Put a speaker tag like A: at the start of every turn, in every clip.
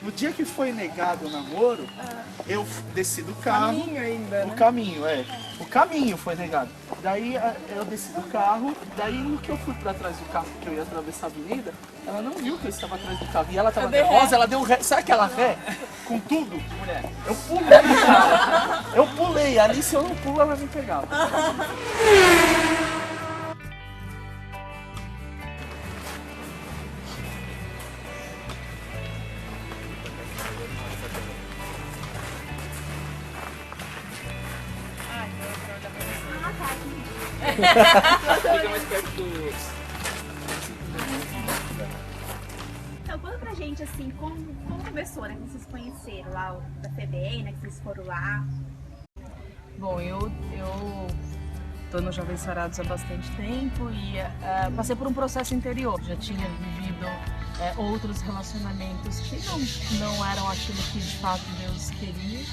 A: No dia que foi negado o namoro, eu desci do carro.
B: Caminho ainda, né?
A: O caminho, O caminho foi negado. Daí eu desci do carro, daí no que eu fui pra trás do carro, que eu ia atravessar a avenida, ela não viu que eu estava atrás do carro. E ela estava nervosa, ela deu ré. Sabe aquela ré? Com tudo? Mulher. Eu pulei, cara. Eu pulei. Ali se eu não pulo, ela me pegava.
C: Fica mais perto do...
D: Então, conta pra gente, assim, como começou, né? Que vocês conheceram lá da FEBEM, né? Que vocês foram lá.
B: Bom, eu tô no Jovens Sarados há bastante tempo e passei por um processo interior. Já tinha vivido outros relacionamentos que não eram aquilo que de fato Deus queria.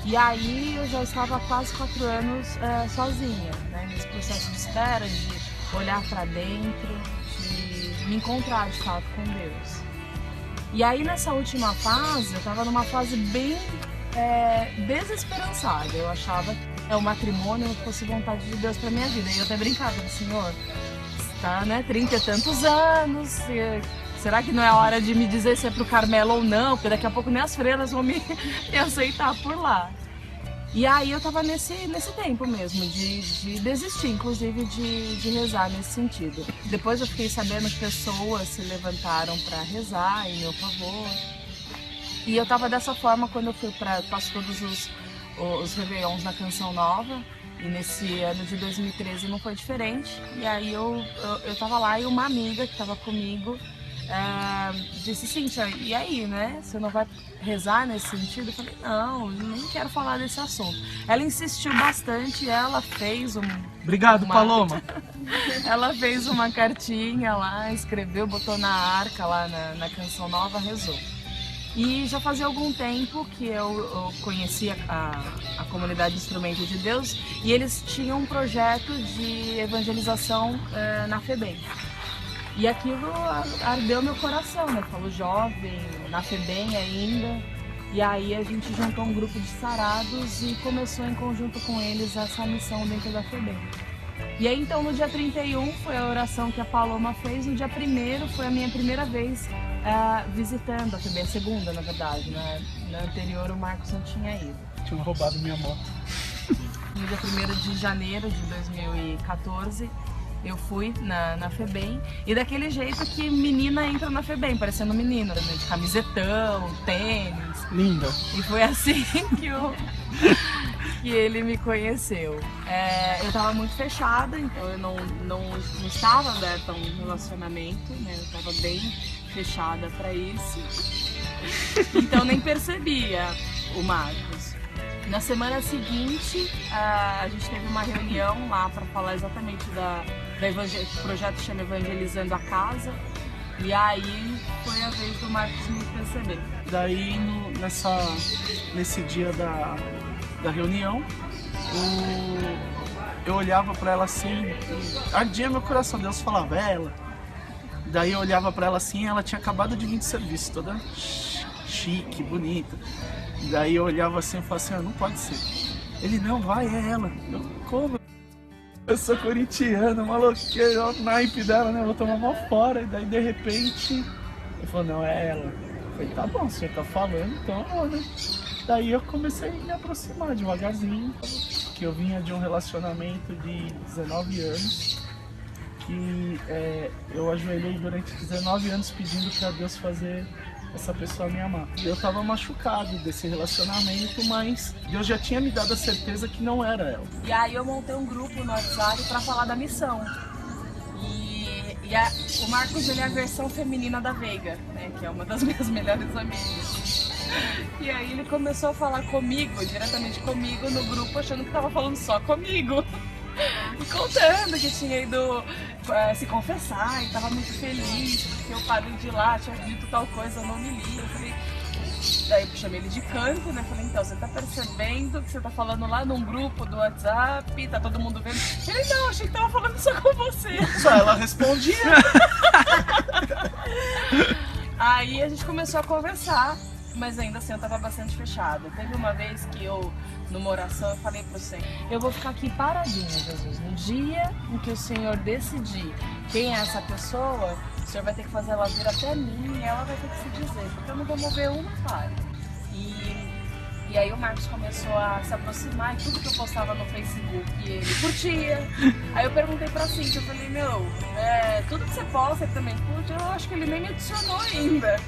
B: E aí eu já estava há quase 4 anos sozinha, né? Nesse processo de espera, de olhar para dentro, de me encontrar de fato com Deus. E aí nessa última fase, eu estava numa fase bem desesperançada. Eu achava que o matrimônio fosse vontade de Deus para minha vida. E eu até brincava, Senhor, está, né, 30 e tantos anos, será que não é hora de me dizer se é pro Carmelo ou não? Porque daqui a pouco nem as freiras vão me aceitar por lá. E aí eu tava nesse tempo mesmo, de desistir, inclusive de rezar nesse sentido. Depois eu fiquei sabendo que pessoas se levantaram para rezar em meu favor. E eu tava dessa forma quando eu fui passo todos os Réveillons na Canção Nova. E nesse ano de 2013 não foi diferente. E aí eu tava lá e uma amiga que tava comigo disse, Cíntia, e aí, né? Você não vai rezar nesse sentido? Eu falei, não, nem quero falar desse assunto. Ela insistiu bastante, ela fez
A: Obrigado, Paloma.
B: Ela fez uma cartinha lá, escreveu, botou na arca lá na Canção Nova, rezou. E já fazia algum tempo que eu conhecia a comunidade Instrumento de Deus e eles tinham um projeto de evangelização na FEBEM. E aquilo ardeu meu coração, né? Falo jovem, na FEBEM ainda. E aí a gente juntou um grupo de sarados e começou em conjunto com eles essa missão dentro da FEBEM. E aí então no dia 31 foi a oração que a Paloma fez, no dia 1º foi a minha primeira vez visitando a FEBEM, a segunda na verdade, né? Na anterior o Marcos não tinha ido.
A: Tinham roubado minha moto.
B: No dia 1º de janeiro de 2014, eu fui na FEBEM e daquele jeito que menina entra na FEBEM, parecendo menina, né? De camisetão, tênis.
A: Linda.
B: E foi assim que ele me conheceu. Eu tava muito fechada, então eu não estava aberta a um relacionamento, né? Eu tava bem fechada para isso. Então nem percebia o Marcos. Na semana seguinte, a gente teve uma reunião lá para falar exatamente do projeto que chama Evangelizando a Casa. E aí foi a vez do Marcos me perceber.
A: Daí nesse dia da reunião, eu olhava para ela assim, ardia meu coração, Deus falava, ela. Daí eu olhava para ela assim, ela tinha acabado de vir de serviço, toda chique, bonita. Daí eu olhava assim e falava assim, não pode ser. Ele, não, vai, é ela. Eu, como? Eu sou corintiano, maloqueiro, olha o naipe dela, né? Eu vou tomar mal fora. E daí de repente, ele falou, não, é ela. Eu falei, tá bom, você tá falando, então eu vou, né? Daí eu comecei a me aproximar devagarzinho, que eu vinha de um relacionamento de 19 anos, que eu ajoelhei durante 19 anos pedindo para Deus fazer essa pessoa me amar. Eu tava machucado desse relacionamento, mas Deus já tinha me dado a certeza que não era ela.
B: E aí eu montei um grupo no WhatsApp para falar da missão. O Marcos, ele é a versão feminina da Veiga, né, que é uma das minhas melhores amigas. E aí ele começou a falar comigo, diretamente comigo, no grupo, achando que tava falando só comigo. E contando que tinha ido se confessar e tava muito feliz, porque o padre de lá tinha dito tal coisa, eu não me li. Daí eu chamei ele de canto, né? Falei, então, você tá percebendo que você tá falando lá num grupo do WhatsApp, tá todo mundo vendo? Ele, não, achei que tava falando só com você.
A: Só ela respondia.
B: Aí a gente começou a conversar mas ainda assim eu tava bastante fechada. Teve uma vez que eu, numa oração, eu falei pro Senhor, eu vou ficar aqui paradinha, Jesus. No dia em que o Senhor decidir quem é essa pessoa, o Senhor vai ter que fazer ela vir até mim e ela vai ter que se dizer, porque eu não vou mover uma palha. E aí o Marcos começou a se aproximar e tudo que eu postava no Facebook ele curtia. Aí eu perguntei pra Cintia, eu falei, tudo que você posta ele também curte, eu acho que ele nem me adicionou ainda.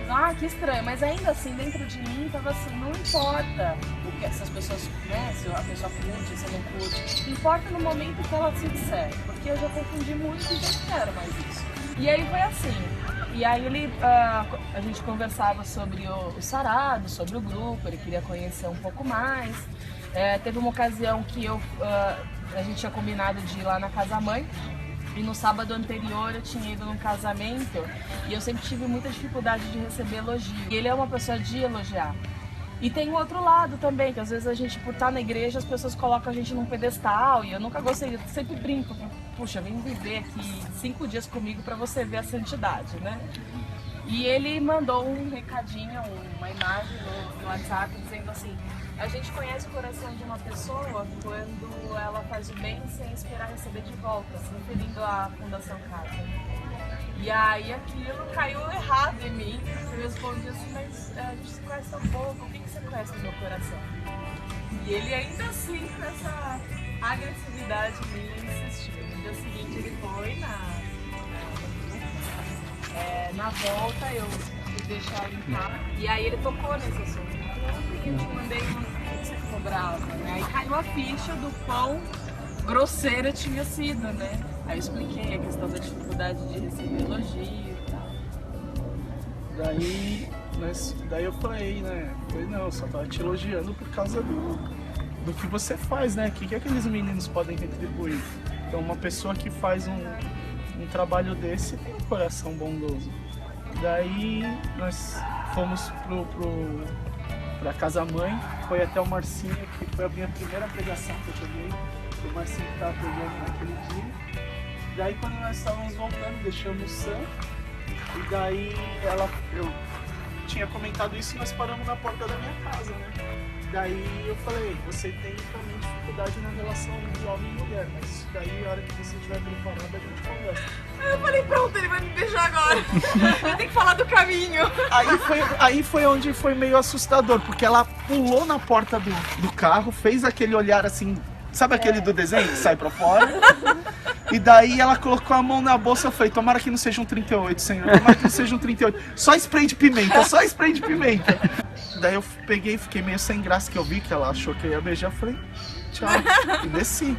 B: Ah, que estranho, mas ainda assim, dentro de mim, tava assim, não importa o que essas pessoas, né, se a pessoa curte, se não curte, importa no momento que ela se disser, porque eu já confundi muito e já não quero mais isso. E aí foi assim. E aí a gente conversava sobre o Sarado, sobre o grupo, ele queria conhecer um pouco mais. Teve uma ocasião que a gente tinha combinado de ir lá na casa-mãe, e no sábado anterior eu tinha ido num casamento e eu sempre tive muita dificuldade de receber elogio. E ele é uma pessoa de elogiar. E tem o outro lado também, que às vezes a gente, por estar na igreja, as pessoas colocam a gente num pedestal, e eu nunca gostei, eu sempre brinco, puxa, vem viver aqui 5 dias comigo pra você ver a santidade, né? E ele mandou um recadinho, uma imagem no WhatsApp, dizendo assim, a gente conhece o coração de uma pessoa quando ela faz o bem sem esperar receber de volta, se referindo à Fundação Casa. E aí aquilo caiu errado em mim. Eu respondi assim, mas a gente se conhece tão pouco, o que você conhece do meu coração? E ele ainda assim, com essa agressividade minha, insistiu. No dia seguinte ele foi na volta, eu fui deixar ele em casa. E aí ele tocou nesse assunto. Eu te mandei uma que você ficou brava, né? Aí caiu a ficha do quão grosseira tinha sido, né? Aí eu expliquei a questão da dificuldade de receber elogio e tal.
A: Daí eu falei, né? Falei, não, eu só tava te elogiando por causa do que você faz, né? O que aqueles meninos podem retribuir? Então uma pessoa que faz um trabalho desse tem um coração bondoso. Daí nós fomos pra casa-mãe, foi até o Marcinho, que foi a minha primeira pregação que eu peguei. O Marcinho que estava pregando naquele dia. Daí quando nós estávamos voltando, deixamos o Sam. E daí eu tinha comentado isso e nós paramos na porta da minha casa, né? Daí eu falei, você tem também dificuldade na relação de homem e mulher, mas isso daí, a hora que você estiver preparado, a gente conversa.
B: Aí eu falei, pronto, ele vai me beijar agora. Eu tenho que falar do caminho.
A: Aí foi onde foi meio assustador, porque ela pulou na porta do carro, fez aquele olhar assim, sabe aquele do desenho que sai pra fora? E daí ela colocou a mão na bolsa, eu falei, tomara que não seja um 38, senhor, tomara que não seja um 38. Só spray de pimenta, só spray de pimenta. Daí eu peguei e fiquei meio sem graça, que eu vi que ela achou que eu ia beijar, eu falei, tchau, e desci.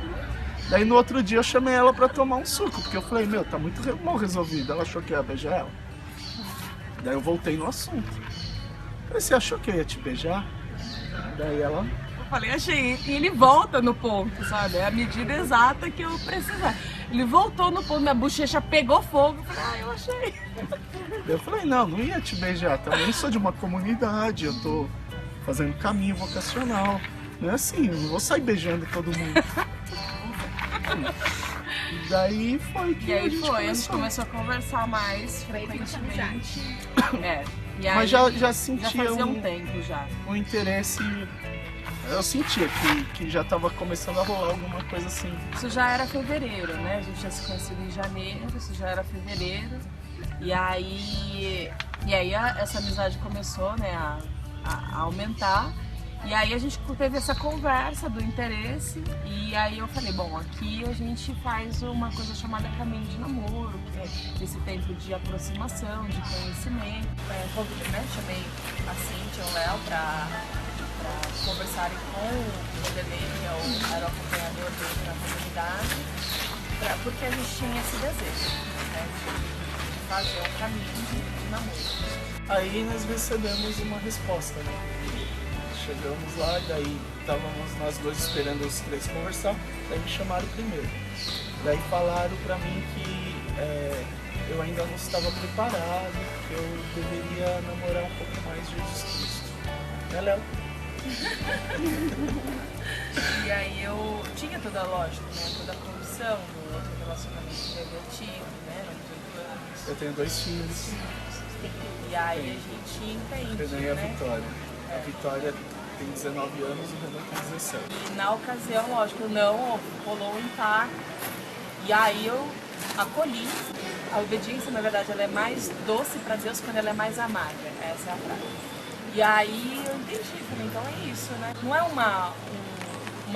A: Daí no outro dia eu chamei ela pra tomar um suco, porque eu falei, tá muito mal resolvido. Ela achou que eu ia beijar ela. Daí eu voltei no assunto. Falei, você achou que eu ia te beijar? Daí ela...
B: Eu falei, achei. E ele volta no ponto, sabe? É a medida exata que eu precisava. Ele voltou no ponto, minha bochecha pegou fogo. Eu falei, eu achei.
A: Eu falei, não ia te beijar. Também sou de uma comunidade, eu tô fazendo caminho vocacional. Não é assim, eu não vou sair beijando todo mundo. Daí foi que
B: a gente começou a conversar mais frequentemente. E aí,
A: mas já sentia
B: já fazia um tempo já.
A: Um interesse. Eu sentia que já estava começando a rolar alguma coisa assim.
B: Isso já era fevereiro, né? A gente já se conhecido em janeiro, isso já era fevereiro. E aí essa amizade começou, né, a aumentar. E aí a gente teve essa conversa do interesse. E aí eu falei, bom, aqui a gente faz uma coisa chamada caminho de namoro, que é esse tempo de aproximação, de conhecimento. Né? Chamei a Cintia e o Léo para conversarem com o Rodelê, que era o acompanhador dele na comunidade, porque a gente tinha esse desejo, né, de fazer um caminho de namoro.
A: Aí nós recebemos uma resposta, né? Chegamos lá, daí estávamos nós dois esperando os 3 conversar, daí me chamaram primeiro. Daí falaram pra mim que eu ainda não estava preparado, que eu deveria namorar um pouco mais de Jesus Cristo. Né, Léo?
B: E aí eu tinha toda a lógica, né? Toda a condição do outro relacionamento que eu tive, né? Eram 18 anos.
A: Eu tenho 2 filhos.
B: E aí a gente entende,
A: Renan e a
B: né?
A: Vitória. A Vitória tem 19 anos e o Renan tem 17.
B: E na ocasião, lógico, não rolou um impacto. E aí eu acolhi. A obediência, na verdade, ela é mais doce para Deus quando ela é mais amarga. Essa é a frase. E aí eu entendi, falei, então é isso, né? Não é uma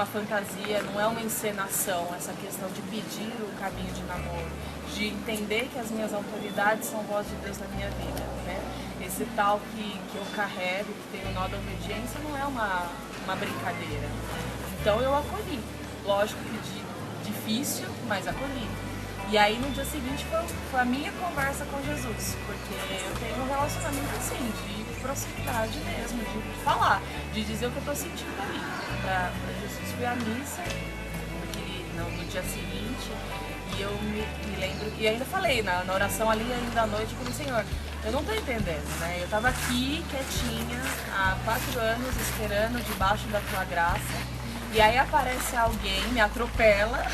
B: fantasia, não é uma encenação, essa questão de pedir o caminho de namoro, de entender que as minhas autoridades são voz de Deus na minha vida, né? Esse tal que eu carrego, que tem o nó da obediência, não é uma brincadeira. Então eu acolhi. Lógico que difícil, mas acolhi. E aí no dia seguinte foi a minha conversa com Jesus, porque eu tenho um relacionamento assim, de proximidade mesmo, de falar, de dizer o que eu tô sentindo ali. Pra Jesus fui à missa no dia seguinte, e eu me lembro, e ainda falei na oração ali ainda à noite, eu falei, Senhor, eu não tô entendendo, né? Eu tava aqui quietinha há 4 anos esperando debaixo da tua graça, e aí aparece alguém, me atropela.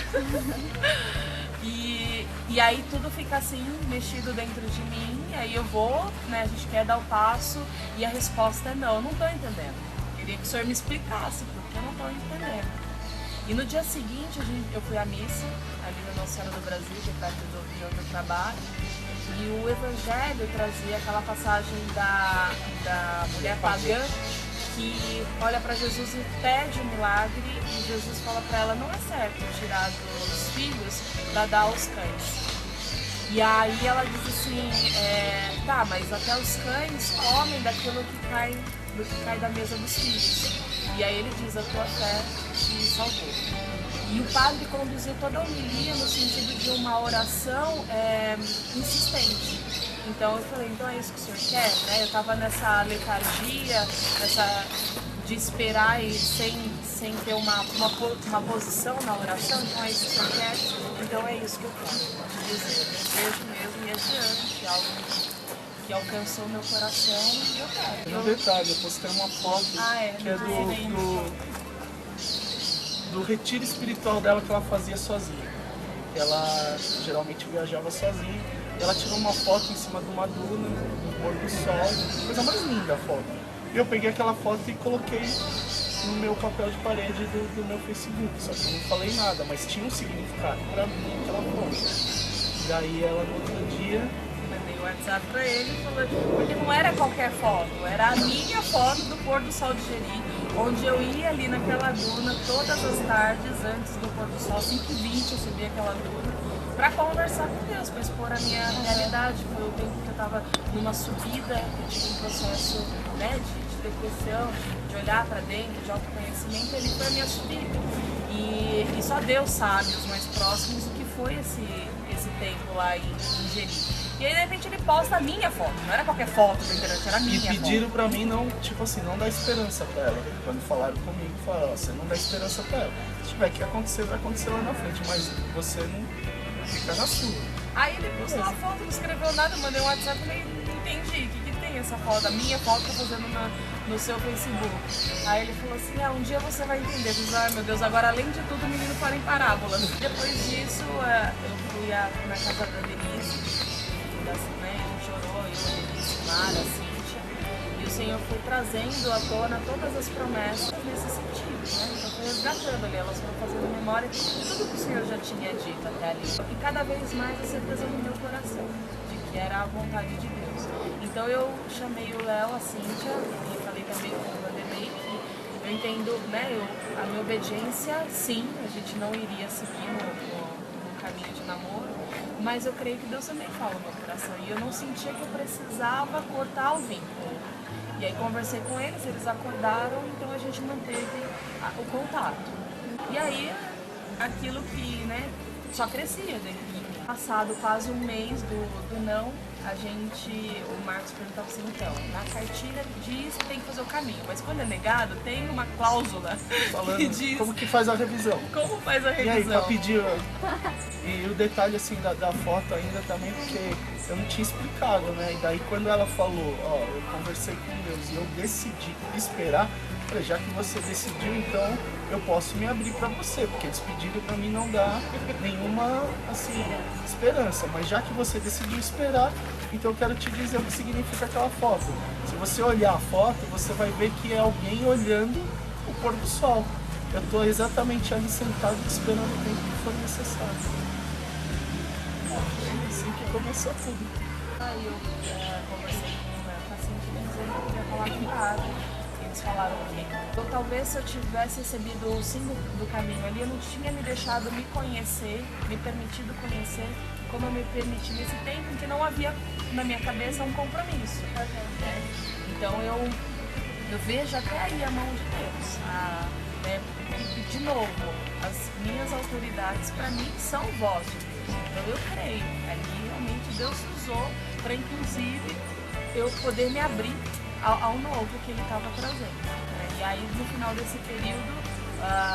B: E aí tudo fica assim, mexido dentro de mim, e aí eu vou, né, a gente quer dar o passo, e a resposta é não, eu não tô entendendo. Eu queria que o senhor me explicasse, porque eu não tô entendendo. E no dia seguinte eu fui à missa, ali na Nossa Senhora do Brasil, que é perto de onde eu trabalho, e o Evangelho trazia aquela passagem da mulher pagã, que olha para Jesus e pede um milagre, e Jesus fala para ela, não é certo tirar dos filhos para dar aos cães. E aí ela diz assim, tá, mas até os cães comem daquilo que cai da mesa dos filhos. E aí ele diz, a tua fé te salvou. E o padre conduziu toda a homilia no sentido de uma oração insistente. Então eu falei, então é isso que o senhor quer? Né? Eu estava nessa letargia, de esperar e sem ter uma posição na oração, então é isso que o senhor quer? Então é isso que eu quero te dizer. Desejo mesmo e adiante, algo que alcançou meu coração e eu quero.
A: No detalhe, eu postei uma foto que é do retiro espiritual dela que ela fazia sozinha. Ela geralmente viajava sozinha. Ela tirou uma foto em cima de uma duna, do pôr do sol, coisa mais linda a foto. E eu peguei aquela foto e coloquei no meu papel de parede do meu Facebook, só que eu não falei nada, mas tinha um significado pra mim aquela foto. Daí ela no outro dia...
B: Mandei o WhatsApp pra ele, porque não era qualquer foto, era a minha foto do pôr do sol de Jeri, onde eu ia ali naquela duna todas as tardes antes do pôr do sol, 5h20 eu subia aquela duna, para conversar com Deus, para expor a minha realidade. Foi o tempo que eu estava numa subida, eu tive um processo, né, de depressão, de olhar para dentro, de autoconhecimento, ele foi a minha subida. E só Deus sabe, os mais próximos, o que foi esse tempo lá em Jeri. E aí, de repente, ele posta a minha foto, não era qualquer foto da internet, era a minha foto.
A: E pediram pra mim não, tipo assim, não dar esperança pra ela. Quando falaram comigo, falaram, você não dá esperança pra ela. Se tiver que acontecer, vai acontecer lá na frente, mas você não fica na sua.
B: Aí ele postou a foto, não escreveu nada, eu mandei um WhatsApp e falei, entendi, o que tem essa foto? A minha foto tá fazendo no seu Facebook. Aí ele falou assim, um dia você vai entender. Eu falei, ai meu Deus, agora além de tudo o menino fala em parábolas. Depois disso, eu fui na casa da Denise, né, a gente orou, eu, a Denise, Mara, a Cíntia, e o Senhor foi trazendo à tona todas as promessas nesse sentido, né? Então foi resgatando ali, elas foram fazendo memória de tudo que o Senhor já tinha dito até ali. E cada vez mais a certeza no meu coração, de que era a vontade de Deus. Então eu chamei o Léo, a Cíntia, e falei também com o Vanderlei que eu entendo, né, a minha obediência, sim, a gente não iria seguir no caminho de namoro, mas eu creio que Deus também fala no meu coração, e eu não sentia que eu precisava cortar o vínculo. E aí conversei com eles acordaram, então a gente manteve o contato. E aí, aquilo que, né, só crescia dentro de mim. Passado quase um mês do não, o Marcos perguntava assim, então, na cartilha diz que tem que fazer o caminho, mas quando é negado, tem uma cláusula
A: Falando
B: que diz...
A: como que faz a revisão.
B: Como faz a revisão?
A: E aí, pra pedir... E o detalhe, assim, da foto ainda também, porque eu não tinha explicado, né? E daí, quando ela falou, eu conversei com Deus e eu decidi esperar, falei, já que você decidiu, então eu posso me abrir para você, porque despedida para mim não dá nenhuma, assim, esperança. Mas já que você decidiu esperar, então eu quero te dizer o que significa aquela foto. Se você olhar a foto, você vai ver que é alguém olhando o pôr do sol. Eu estou exatamente ali sentado esperando o tempo que for necessário. É assim que começou tudo.
B: Aí eu conversei com a paciente dizendo que eu queria falar com o padre. Eles falaram que então, talvez se eu tivesse recebido o sim do caminho ali, eu não tinha me deixado me conhecer, me permitido conhecer, como eu me permiti nesse tempo em que não havia na minha cabeça um compromisso. Né? Então eu vejo até aí a mão de Deus. E de novo, as minhas autoridades para mim são voz de Deus. Então eu creio. Ali realmente Deus usou para inclusive eu poder me abrir ao novo que ele estava trazendo. E aí no final desse período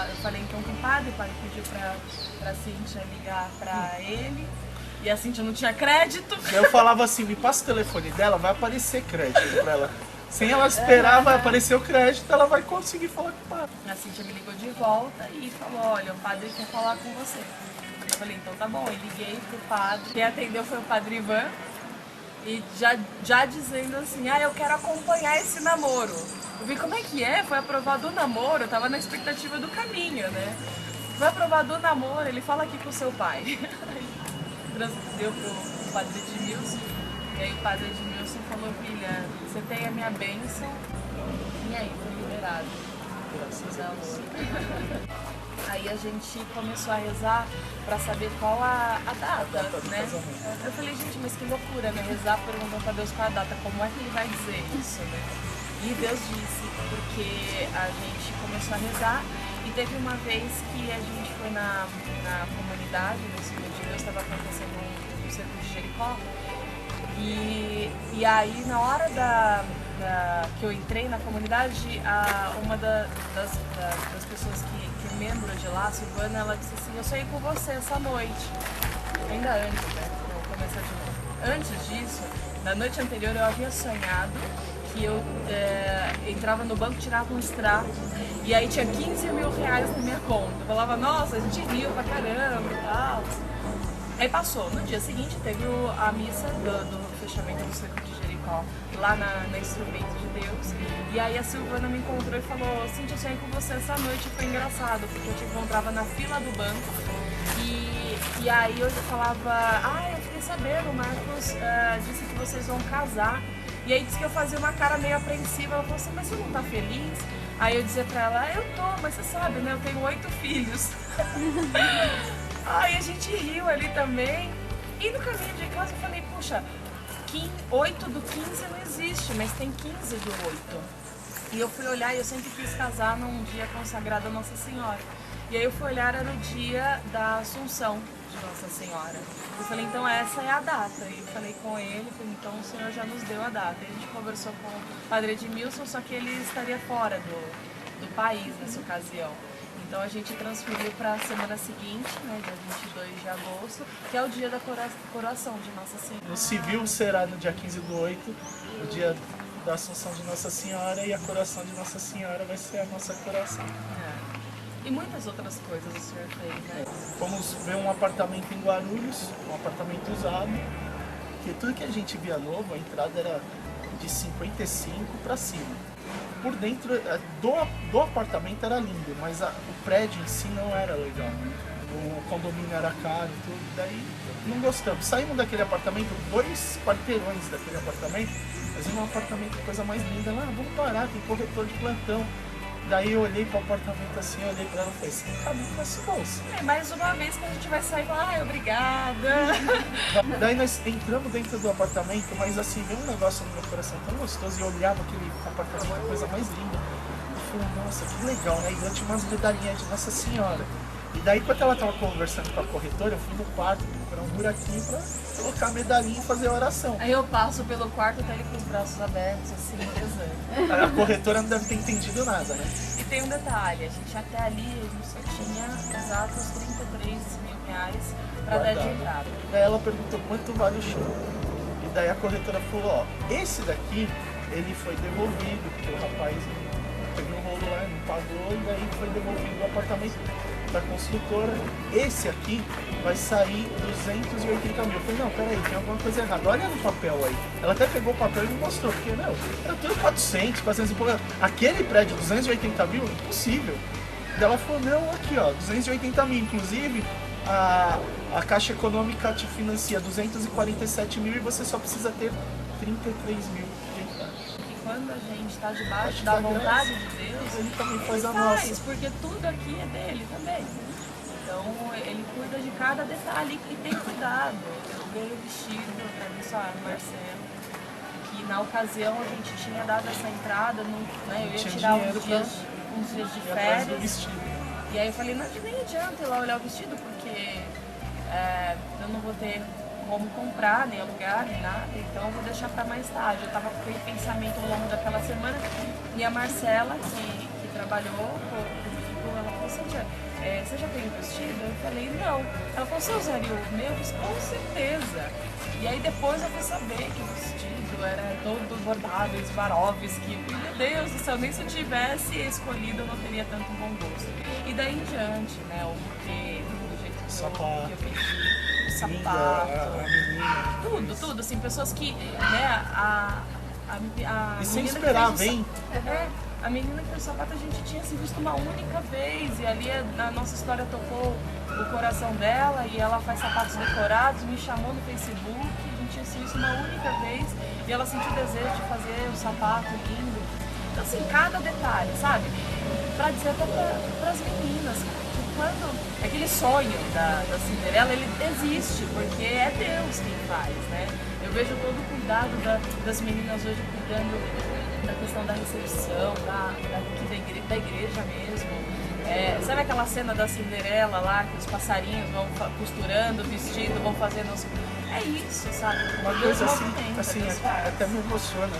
B: eu falei então com o padre pediu para a Cíntia ligar para ele. E a Cíntia não tinha crédito.
A: Eu falava assim, me passa o telefone dela, vai aparecer crédito para ela. Sem ela esperar, vai aparecer o crédito, ela vai conseguir falar com o padre.
B: A Cíntia me ligou de volta e falou, olha, o padre quer falar com você. Eu falei, então tá bom, eu liguei pro padre. Quem atendeu foi o padre Ivan. E já dizendo assim, eu quero acompanhar esse namoro. Eu vi como é que é, foi aprovado o namoro, eu tava na expectativa do caminho, né? Foi aprovado o namoro, ele fala aqui com o seu pai. Deu pro padre Edmilson. E aí o padre Edmilson falou, filha, você tem a minha bênção. E aí, foi liberado. Graças a Deus. Aí a gente começou a rezar para saber qual a data, né? Eu falei, gente, mas que loucura, né? Rezar perguntando para Deus qual a data, como é que ele vai dizer isso, né? E Deus disse, porque a gente começou a rezar e teve uma vez que a gente foi na comunidade, no Senhor de Deus, estava acontecendo um cerco de Jericó. E aí, na hora que eu entrei na comunidade, uma das pessoas que é membro de lá, a Silvana, ela disse assim, eu sonhei com você essa noite. Ainda antes, né? Vou começar de novo. Antes disso, na noite anterior eu havia sonhado que eu entrava no banco, tirava um extrato e aí tinha 15 mil reais na minha conta. Eu falava, nossa, a gente riu pra caramba e tal. Aí passou. No dia seguinte teve a missa do fechamento do cerco de Jericó, lá na Instrumento de Deus. E aí a Silvana me encontrou e falou, Cíntia, eu sonhei com você essa noite, foi engraçado, porque eu te encontrava na fila do banco. E aí eu falava, eu fiquei sabendo, o Marcos disse que vocês vão casar. E aí disse que eu fazia uma cara meio apreensiva, ela falou assim, mas você não tá feliz? Aí eu dizia pra ela, eu tô, mas você sabe, né, eu tenho 8 filhos. Aí a gente riu ali também. E no caminho de casa eu falei, puxa, 8 do 15 não existe, mas tem 15 do 8. E eu fui olhar e eu sempre quis casar num dia consagrado a Nossa Senhora. E aí eu fui olhar, era o dia da Assunção de Nossa Senhora. Eu falei, então essa é a data. E eu falei com ele, então o Senhor já nos deu a data. E a gente conversou com o padre Edmilson, só que ele estaria fora do país nessa ocasião. Então a gente transferiu para a semana seguinte, né, dia 22 de agosto, que é o dia da coroação de Nossa Senhora.
A: No civil será no dia 15/8, o dia da Assunção de Nossa Senhora, e a coroação de Nossa Senhora vai ser a nossa coroação.
B: E muitas outras coisas o senhor fez, né?
A: Fomos ver um apartamento em Guarulhos, um apartamento usado, que tudo que a gente via novo, a entrada era de 55 para cima. Por dentro do apartamento era lindo, mas o prédio em si não era legal. O condomínio era caro e tudo, daí não gostamos. Saímos daquele apartamento, 2 quarteirões daquele apartamento, mas um apartamento, coisa mais linda. Vamos parar, tem corretor de plantão. Daí eu olhei pro apartamento assim, olhei pra ela e falei, esse caminho vai se bolsa.
B: Mais uma vez que a gente vai sair e falar, obrigada.
A: Daí nós entramos dentro do apartamento, mas assim, veio um negócio no meu coração tão gostoso, e eu olhava aquele apartamento, a coisa mais linda. Eu falei, nossa, que legal, né? E eu tinha umas medalhinhas de Nossa Senhora. E daí, quando ela tava conversando com a corretora, eu fui no quarto procurar um buraquinho pra colocar a medalhinha e fazer a oração.
B: Aí eu passo pelo quarto, tá ele com os braços abertos, assim, rezando.
A: A corretora não deve ter entendido nada, né?
B: E tem um detalhe, a gente até ali, a gente só tinha exatos 33 mil reais pra dar de entrada.
A: Daí ela perguntou quanto vale o show. E daí a corretora falou, esse daqui, ele foi devolvido, porque o rapaz teve um bolo lá, não pagou, e daí foi devolvido o apartamento da construtora. Esse aqui vai sair 280 mil. Eu falei, não, peraí, tem alguma coisa errada. Olha no papel aí. Ela até pegou o papel e me mostrou, porque, meu, era tudo 400 e pouco. Aquele prédio, 280 mil, impossível. Daí ela falou, não, aqui ó, 280 mil, inclusive a Caixa Econômica te financia 247 mil e você só precisa ter 33 mil de entrada.
B: E quando a gente está debaixo da vontade de Deus,
A: ele também faz a
B: faz,
A: nossa.
B: porque tudo aqui é dele também. Então ele cuida de cada detalhe e tem cuidado. Eu dei o vestido, agradeço a Marcelo, que na ocasião a gente tinha dado essa entrada, né, eu ia tirar uns dias de férias. E aí eu falei, não, nem adianta ir lá olhar o vestido, porque eu não vou ter como comprar, nem alugar, nem nada, então eu vou deixar para mais tarde. Eu tava com aquele pensamento ao longo daquela semana, e a Marcela, que trabalhou comigo, ela falou, Cintia, você já tem um vestido? Eu falei, não. Ela falou, você usaria o meu? Eu disse, com certeza. E aí depois eu fui saber que o vestido era todo bordado, Swarovski. Meu Deus do céu, nem se eu tivesse escolhido eu não teria tanto bom gosto. E daí em diante, né, o buquê, do jeito que eu pedi, o sapato, tudo, assim, pessoas que, né, a
A: e sem
B: menina
A: esperar,
B: que
A: vem.
B: A menina que fez o sapato a gente tinha se visto uma única vez, e ali a nossa história tocou o coração dela, e ela faz sapatos decorados, me chamou no Facebook, a gente tinha se visto uma única vez, e ela sentiu o desejo de fazer o sapato lindo. Então assim, cada detalhe, sabe? Pra dizer até pras meninas, que quando aquele sonho da Cinderela, ele existe, porque é Deus quem faz, né? Eu vejo todo o cuidado das meninas hoje cuidando da questão da recepção, da igreja mesmo. Sabe aquela cena da Cinderela lá, que os passarinhos vão costurando o vestido, vão fazendo os... É isso, sabe?
A: Uma
B: Deus
A: coisa
B: movimenta,
A: assim,
B: Deus faz.
A: até me emociona.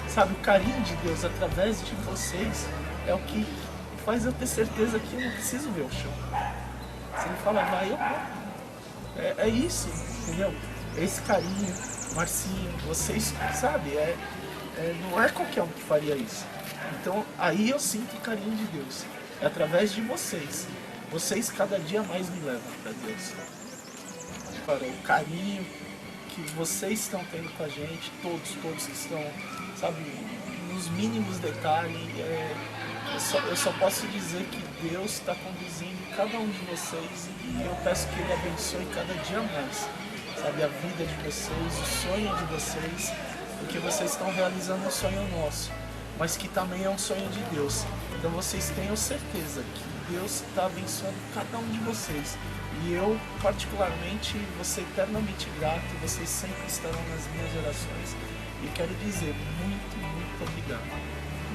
A: Sabe, o carinho de Deus através de vocês é o que faz eu ter certeza que eu não preciso ver o chão. Se ele fala, vai, eu vou. É isso, entendeu? Esse carinho, Marcinho, vocês, sabe, não é qualquer um que faria isso. Então aí eu sinto o carinho de Deus. É através de vocês. Vocês cada dia mais me levam para Deus. Para o carinho que vocês estão tendo com a gente, todos que estão, sabe, nos mínimos detalhes. Eu só posso dizer que Deus está conduzindo cada um de vocês e eu peço que Ele abençoe cada dia mais. Sabe, a vida de vocês, o sonho de vocês, porque vocês estão realizando um sonho nosso, mas que também é um sonho de Deus. Então vocês tenham certeza que Deus está abençoando cada um de vocês. E eu, particularmente, vou ser eternamente grato, vocês sempre estarão nas minhas orações. E quero dizer muito obrigado.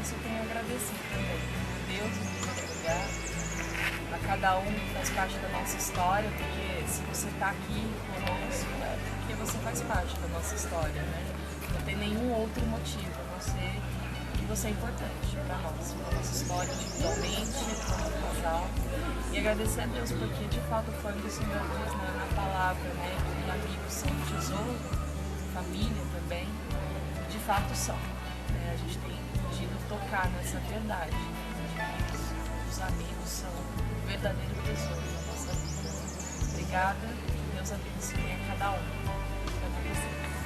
B: Isso eu tenho agradecido também. Deus, em primeiro lugar, a cada um que faz parte da nossa história, porque se você está aqui conosco, é porque você faz parte da nossa história, né? Não tem nenhum outro motivo, a não ser que você é importante para nós, para a nossa história individualmente, como casal. E agradecer a Deus, porque de fato foi o que o Senhor diz na palavra, né? Que amigos são um tesouro, família também, de fato são. Né? A gente tem podido tocar nessa verdade. Os amigos são um verdadeiro tesouro na nossa vida. Obrigada, que Deus abençoe a cada um. Agradecer.